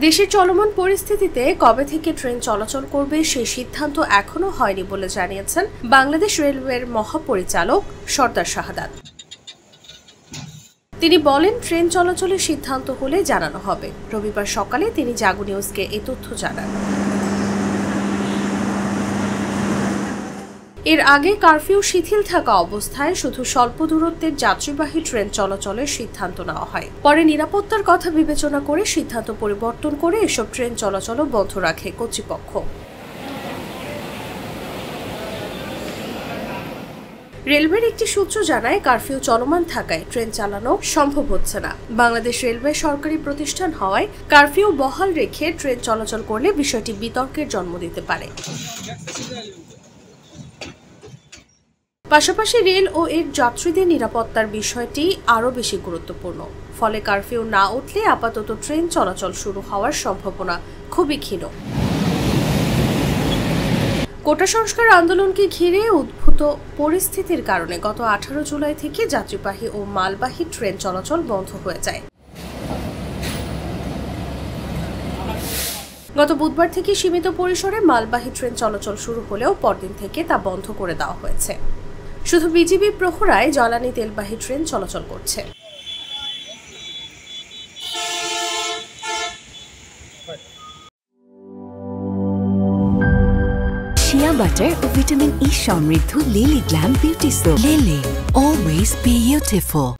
দেশের চলমান পরিস্থিতিতে কবে থেকে ট্রেন চলাচল করবে সেই সিদ্ধান্ত এখনো হয়নি বলে জানিয়েছেন বাংলাদেশ রেলওয়ের মহাপরিচালক সর্দার শাহাদাত। তিনি বলেন, ট্রেন চলাচলের সিদ্ধান্ত হলে জানানো হবে। রবিবার সকালে তিনি জাগো নিউজকে এ তথ্য জানান। এর আগে কারফিউ শিথিল থাকা অবস্থায় শুধু স্বল্প দূরত্বের যাত্রীবাহী ট্রেন চলাচলের সিদ্ধান্ত নেওয়া হয়। পরে নিরাপত্তার কথা বিবেচনা করে সিদ্ধান্ত পরিবর্তন করে এসব ট্রেন চলাচলও বন্ধ রাখে কর্তৃপক্ষ। রেলওয়ের একটি সূত্র জানায়, কারফিউ চলমান থাকায় ট্রেন চালানো সম্ভব হচ্ছে না। বাংলাদেশ রেলওয়ে সরকারি প্রতিষ্ঠান হওয়ায় কারফিউ বহাল রেখে ট্রেন চলাচল করলে বিষয়টি বিতর্কের জন্ম দিতে পারে। পাশাপাশি রেল ও এর যাত্রীদের নিরাপত্তার বিষয়টি আরও বেশি গুরুত্বপূর্ণ। ফলে কারফিউ না উঠলে আপাতত ট্রেন চলাচল শুরু হওয়ার সম্ভাবনা খুবই ক্ষীণ। কোটা সংস্কার আন্দোলনকে ঘিরে উদ্ভূত পরিস্থিতির কারণে গত 18 জুলাই থেকে যাত্রীবাহী ও মালবাহী ট্রেন চলাচল বন্ধ হয়ে যায়। গত বুধবার থেকে সীমিত পরিসরে মালবাহী ট্রেন চলাচল শুরু হলেও পরদিন থেকে তা বন্ধ করে দেওয়া হয়েছে। শুধু বিজিবি প্রহরায় জ্বালানি তেলবাহী ট্রেন চলাচল করছে। শিয়া বাটার ও ভিটামিন ই সমৃদ্ধ lily glam beauty soap. Lily, always beautiful.